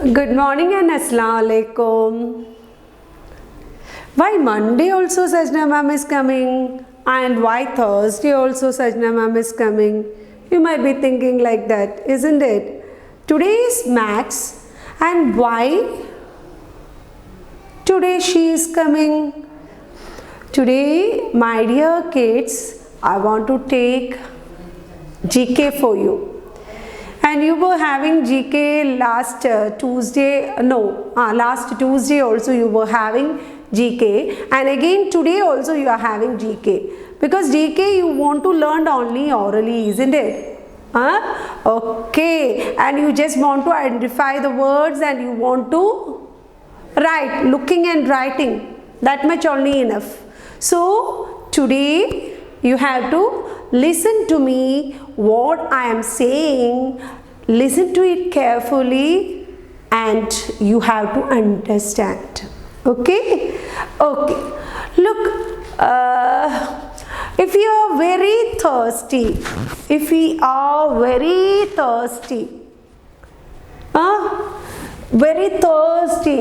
Good morning and Assalamu alaikum. Why Monday also Sajna ma'am is coming and why Thursday also Sajna ma'am is coming? You might be thinking like that, isn't it? Today is Max and why today she is coming? Today, my dear kids, I want to take GK for you. And you were having GK last Tuesday also you were having GK, and again today also you are having GK, because GK you want to learn only orally, isn't it? Okay, and you just want to identify the words and you want to write, looking and writing, that much only enough. So today you have to listen to me what I am saying, listen to it carefully and you have to understand. Okay? Okay. Look, if you are very thirsty, very thirsty,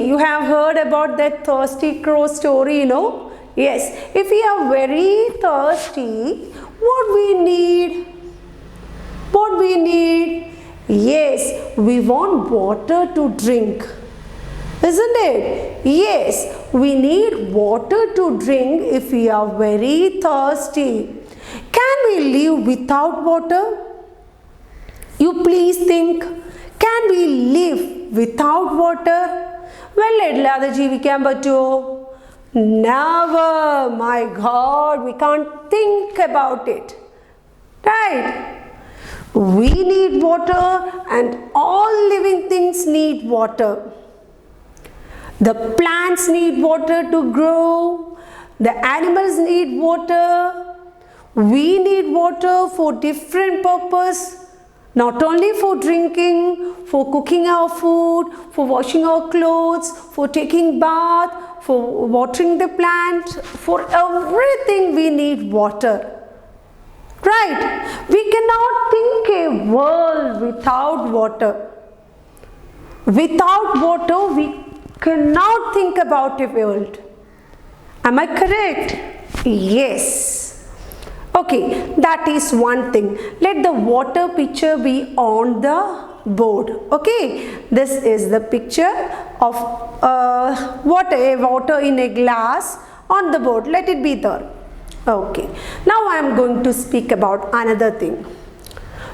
you have heard about that thirsty crow story, you know? Yes, if we are very thirsty, what we need? Yes, we want water to drink, isn't it? Yes, we need water to drink if we are very thirsty. Can we live without water? You please think, can we live without water? Well, ellada jeevikkan pattumo? Never, my God, we can't think about it, right? We need water and all living things need water. The plants need water to grow, the animals need water, we need water for different purpose. Not only for drinking, for cooking our food, for washing our clothes, for taking bath, for watering the plant, for everything we need water. Right? We cannot think a world without water. Without water, we cannot think about a world. Am I correct? Yes. Okay, that is one thing. Let the water picture be on the board. Okay, this is the picture of water in a glass on the board. Let it be there. Okay, now I am going to speak about another thing.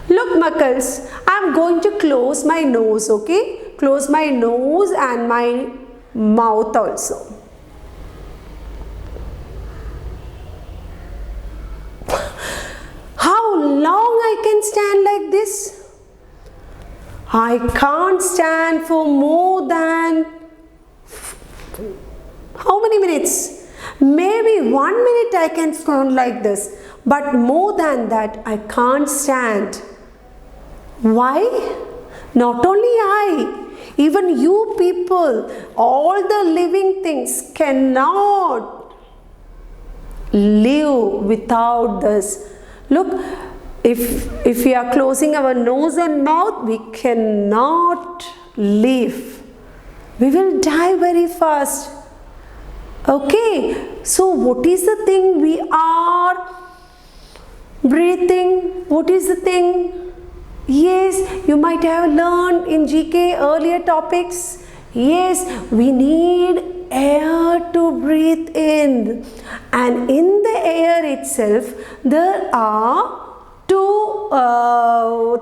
Look, Muckles, I am going to close my nose. Okay, close my nose and my mouth also. How long I can stand like this? I can't stand for more than how many minutes? Maybe 1 minute I can stand like this, but more than that I can't stand. Why? Not only I, even you people, all the living things cannot live without this. Look, if we are closing our nose and mouth, we cannot live. We will die very fast. Okay, so what is the thing we are breathing? What is the thing? Yes, you might have learned in GK earlier topics. Yes, we need air to breathe in, and in the air itself there are two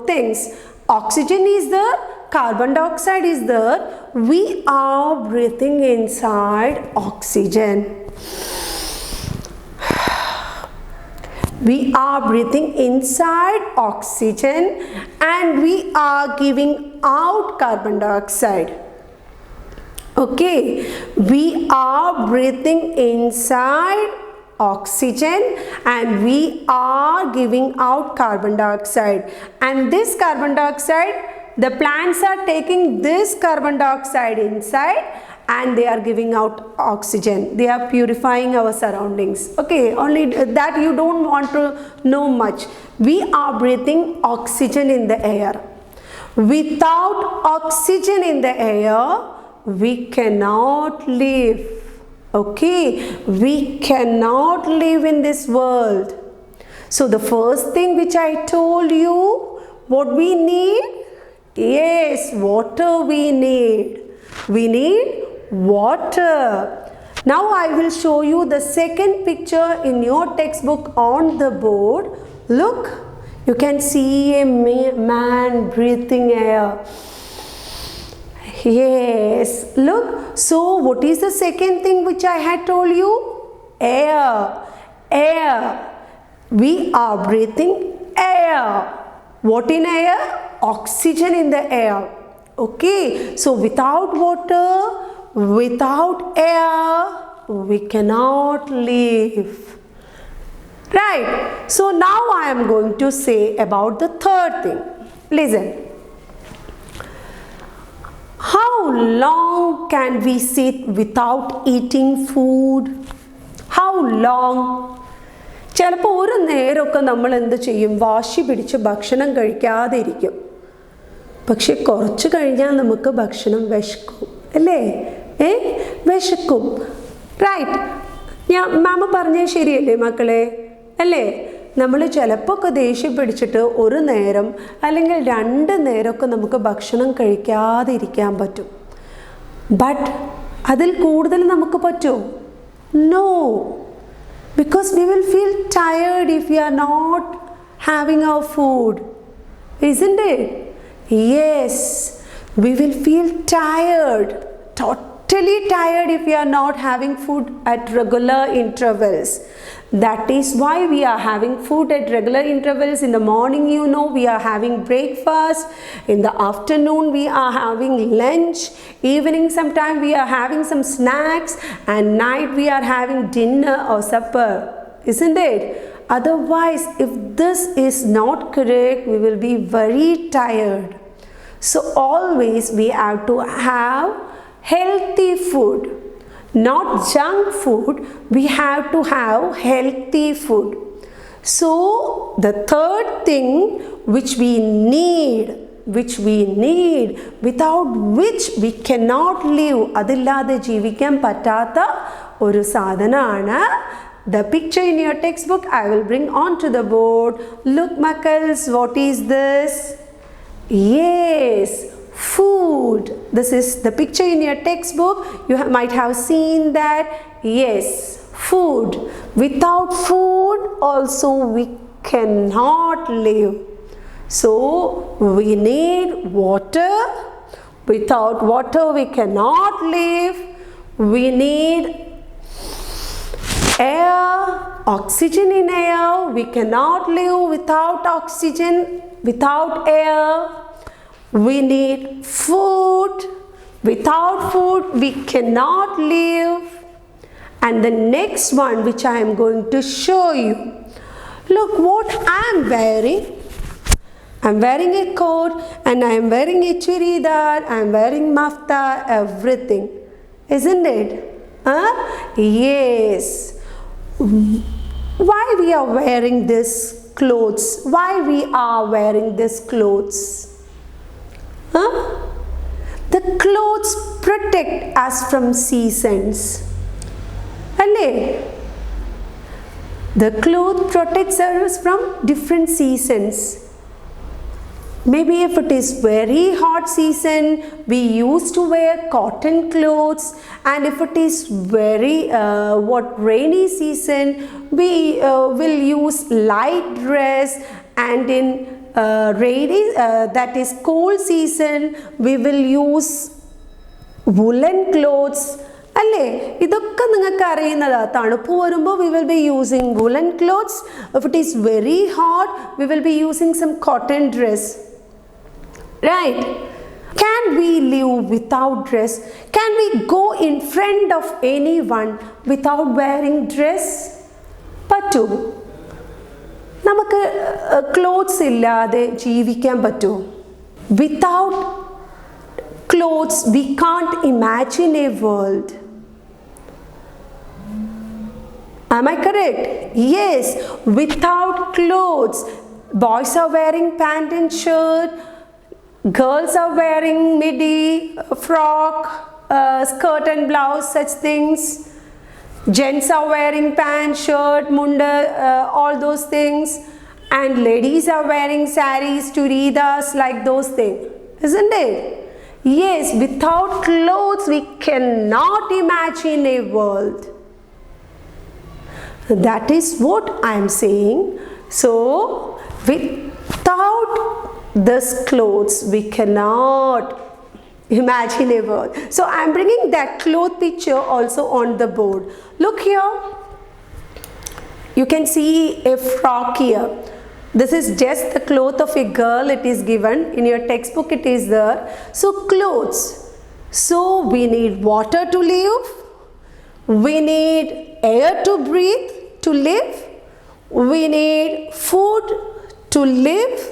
things. Oxygen is there, carbon dioxide is there. We are breathing inside oxygen. We are breathing inside oxygen and we are giving out carbon dioxide. Okay, we are breathing inside oxygen and we are giving out carbon dioxide, and this carbon dioxide, the plants are taking this carbon dioxide inside and they are giving out oxygen. They are purifying our surroundings. Okay, only that you don't want to know much. We are breathing oxygen in the air. Without oxygen in the air, we cannot live. Okay, we cannot live in this world. So the first thing which I told you, what we need? Yes, water we need. We need water. Now I will show you the second picture in your textbook on the board. Look, you can see a man breathing air. Yes, look. So what is the second thing which I had told you? Air. Air. We are breathing air. What in air? Oxygen in the air. Okay, so without water, without air, we cannot live. Right? So now I am going to say about the third thing. Listen. How long can we sit without eating food? How long? ചിലപ്പോൾ ഒരു നേരമൊക്കെ നമ്മൾ എന്ത് ചെയ്യും? വാശി പിടിച്ച് ഭക്ഷണം കഴിക്കാതെ ഇരിക്കും. പക്ഷെ കുറച്ച് കഴിഞ്ഞാൽ നമുക്ക് ഭക്ഷണം വിശക്കും അല്ലേ? വിശക്കും. റൈറ്റ്? മാമ പറഞ്ഞത് ശരിയല്ലേ മക്കളെ? അല്ലേ? നമ്മൾ ചിലപ്പോൾ ഒക്കെ ദേഷ്യം പിടിച്ചിട്ട് ഒരു നേരം അല്ലെങ്കിൽ 2 നേരമൊക്കെ നമുക്ക് ഭക്ഷണം കഴിക്കാതെ ഇരിക്കാൻ പറ്റും. ബട്ട് അതിൽ കൂടുതൽ നമുക്ക് പറ്റുമോ? No. Because we will feel tired if we are not having our food. Isn't it? Yes, we will feel tired, totally tired if we are not having food at regular intervals. That is why we are having food at regular intervals. In the morning, you know, we are having breakfast. In the afternoon, we are having lunch. Evening, sometime we are having some snacks. And night, we are having dinner or supper. Isn't it? Otherwise, if this is not correct, we will be very tired. So always we have to have healthy food. Not junk food, we have to have healthy food. So the third thing which we need, without which we cannot live, adillade jeevikkan pattata oru sadhanana. The picture in your textbook I will bring onto the board. Look Makkals, what is this? Yes, food. This is the picture in your textbook. You might have seen that. Yes, food. Without food also we cannot live. So we need water. Without water we cannot live. We need air, oxygen in air. We cannot live without oxygen, without air. We need food. Without food, we cannot live. And the next one which I am going to show you. Look what I am wearing. I am wearing a coat and I am wearing a churidar. I am wearing mafta, everything. Isn't it? Yes. Why we are wearing this clothes? Why we are wearing this clothes? The clothes protect us from seasons. The cloth protects us from different seasons. Maybe if it is very hot season, we used to wear cotton clothes, and if it is very rainy season, we will use light dress, and in rainy that is cold season, we will use woolen clothes. അല്ലേ? ഇതൊക്കെ നിങ്ങൾക്ക് അറിയുന്നതാ. തണുപ്പ് വരുമ്പോൾ we will be using woolen clothes. If it is very hot, we will be using some cotton dress. Right? Can we live without dress? Can we go in front of anyone without wearing dress? പറ്റുമോ? നമുക്ക് clothes ഇല്ലാതെ ജീവിക്കാൻ പറ്റുമോ? Without clothes, we can't imagine a world. Am I correct? Yes, without clothes. Boys are wearing pant and shirt. Girls are wearing midi, frock, skirt and blouse, such things. Gents are wearing pant, shirt, munda, all those things. And ladies are wearing saris, churidas, like those things. Isn't it? Yes, without clothes we cannot imagine a world. That is what I am saying. So, without this clothes we cannot imagine a world. So, I am bringing that cloth picture also on the board. Look here. You can see a frock here. This is just the cloth of a girl. It is given in your textbook. It is there. So, clothes. So, we need water to live. We need air to breathe, to live. We need food to live.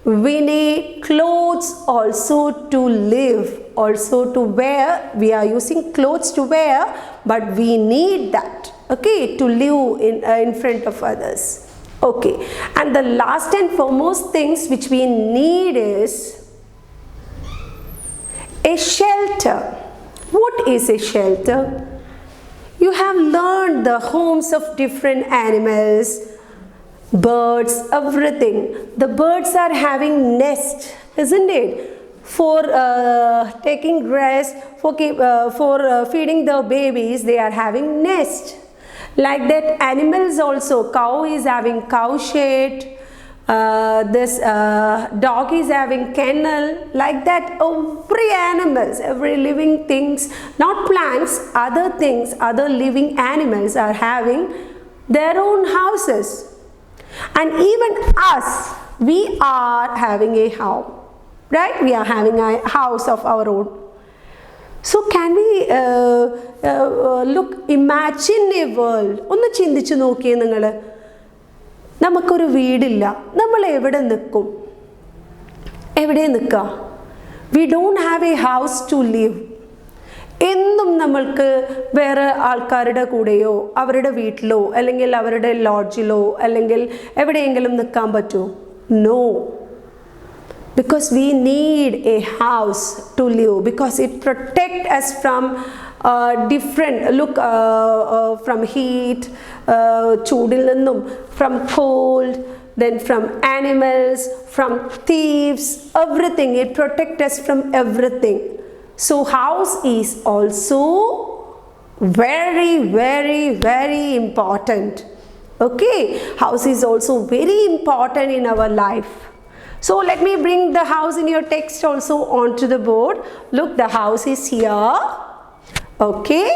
We need clothes also to live, also to wear. We are using clothes to wear, but we need that, okay, to live in front of others. Okay, and the last and foremost things which we need is a shelter. What is a shelter? You have learned the homes of different animals, birds, everything. The birds are having nest, isn't it? For taking rest, for feeding the babies, they are having nest. Like that, animals also. Cow is having cow shed. This dog is having kennel. Like that, every animals, every living things, not plants, other things, other living animals are having their own houses. And even us, we are having a house, right? We are having a house of our own. So can we imagine a world? ഒന്ന് ചിന്തിച്ചു നോക്കിയേ നിങ്ങൾ. നമുക്കൊരു വീടില്ല. നമ്മൾ എവിടെ നിൽക്കും? എവിടെ നിൽക്കുക? We don't have a house to live. എന്നും നമ്മൾക്ക് വേറെ ആൾക്കാരുടെ കൂടെയോ അവരുടെ വീട്ടിലോ അല്ലെങ്കിൽ അവരുടെ ലോഡ്ജിലോ അല്ലെങ്കിൽ എവിടെയെങ്കിലും നിൽക്കാൻ പറ്റുമോ? No. Because we need a house to live, because it protects us from different from heat, ചൂടിൽ നിന്നും, from cold, then from animals, from thieves, everything. It protects us from everything. So house is also very, very, very important. Okay, house is also very important in our life. So let me bring the house in your text also onto the board. Look, the house is here. Okay,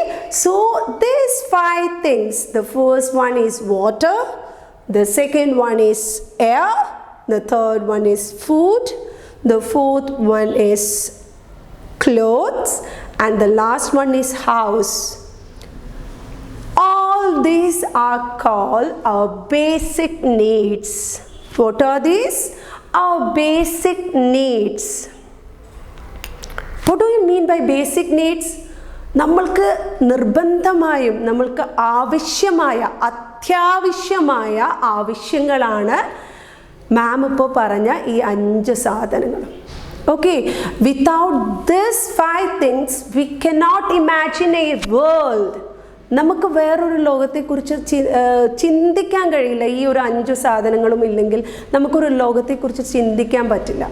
so these 5 things. The first one is water. The second one is air. The third one is food. The fourth one is clothes. And the last one is house. All these are called our basic needs. What are these? Our basic needs. What do you mean by basic needs? നമ്മൾക്ക് നിർബന്ധമായും നമ്മൾക്ക് ആവശ്യമായ അത്യാവശ്യമായ ആവശ്യങ്ങളാണ് മാം ഇപ്പോൾ പറഞ്ഞ ഈ 5 സാധനങ്ങൾ. Okay, without these 5 things we cannot imagine a world. നമുക്ക് വേറൊരു ലോകത്തെക്കുറിച്ച് ചിന്തിക്കാൻ കഴിയില്ല. ഈ ഒരു 5 സാധനങ്ങളും ഇല്ലെങ്കിൽ നമുക്കൊരു ലോകത്തെക്കുറിച്ച് ചിന്തിക്കാൻ പറ്റില്ല.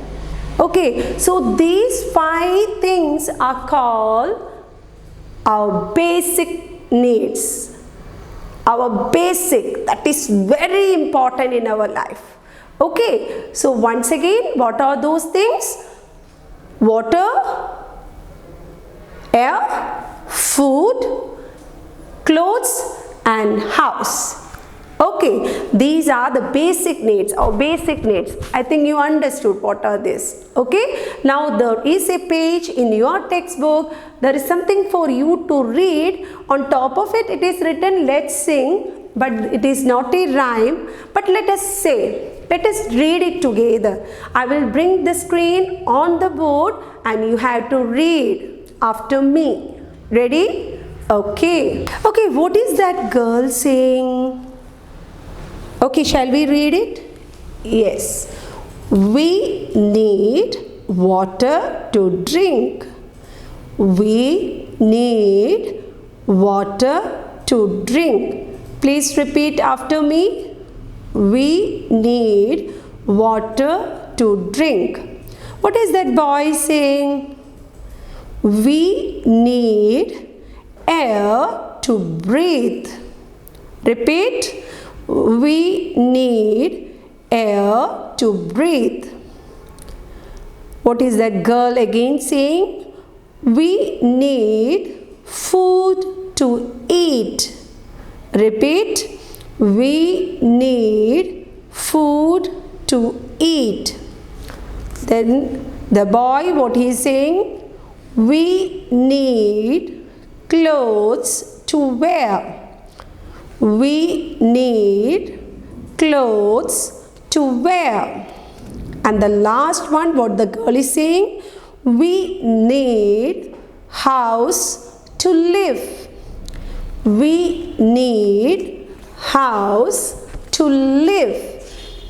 Okay, so these 5 things are called our basic needs. Our basic, that is very important in our life. Okay, so once again, what are those things? Water, air, food, clothes and house. Okay, these are the basic needs, our basic needs. I think you understood what are these. Okay, now there is a page in your textbook. There is something for you to read. On top of it, it is written let's sing, but it is not a rhyme, but let us say, let us read it together. I will bring the screen on the board and you have to read after me. Ready? Okay. Okay, what is that girl saying? Okay, shall we read it? Yes. We need water to drink. We need water to drink. Please repeat after me. We need water to drink. What is that boy saying? We need air to breathe. Repeat. We need air to breathe. What is that girl again saying? We need food to eat. Repeat. We need food to eat. Then the boy, what he is saying? We need clothes to wear. We need clothes to wear. And the last one, what the girl is saying? We need house to live. We need house to live.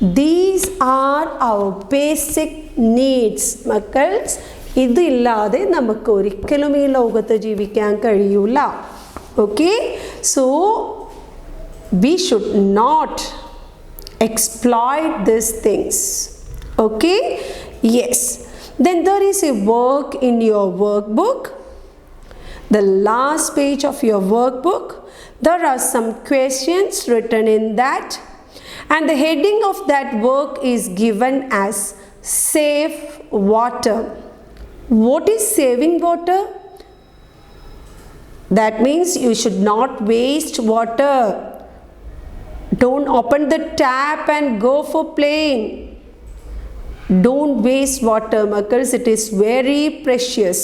These are our basic needs. മക്കൾസ് ഇതില്ലാതെ നമുക്ക് ഒരിക്കലും ഈ ലോകത്ത് ജീവിക്കാൻ കഴിയൂല. Okay? So we should not exploit these things. Okay? Yes. Then there is a work in your workbook. The last page of your workbook. There are some questions written in that. And the heading of that work is given as save water. What is saving water? That means you should not waste water. Don't open the tap and go for playing. Don't waste water, makkers. It is very precious.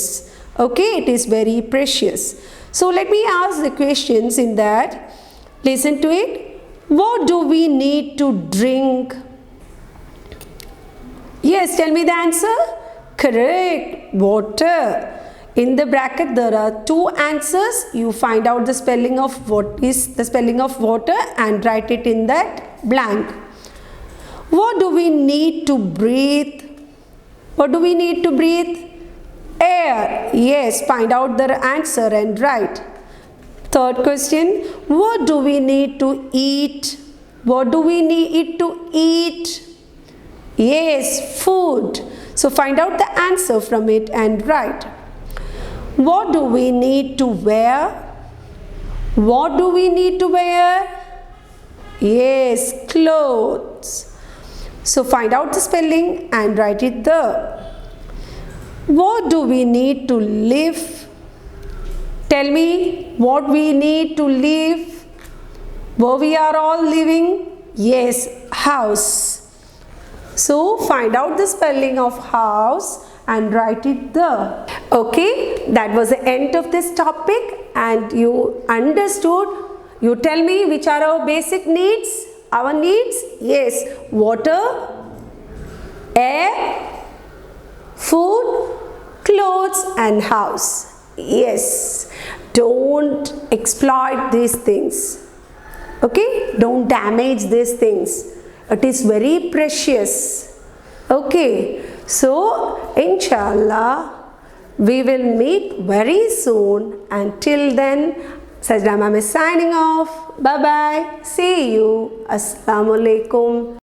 Okay, it is very precious. So let me ask the questions in that. Listen to it. What do we need to drink? Yes, tell me the answer. Correct. Water. In the bracket there are two answers. You find out the spelling of what is the spelling of water and write it in that blank. What do we need to breathe? What do we need to breathe? Air. Yes, find out the answer and write. Third question. What do we need to eat? What do we need to eat? Yes, food. So find out the answer from it and write. What do we need to wear? What do we need to wear? Yes, clothes. So find out the spelling and write it there. What do we need to live? Tell me what we need to live. Where we are all living? Yes, house. So find out the spelling of house and write it there. Okay, that was the end of this topic and you understood. You tell me which are our basic needs. Our needs? Yes, water, air, food, clothes and house. Yes, don't exploit these things. Okay, don't damage these things. It is very precious. Okay, so inshallah we will meet very soon. Until then, Sajda Ma'am is signing off. Bye bye. See you. Assalamu alaikum.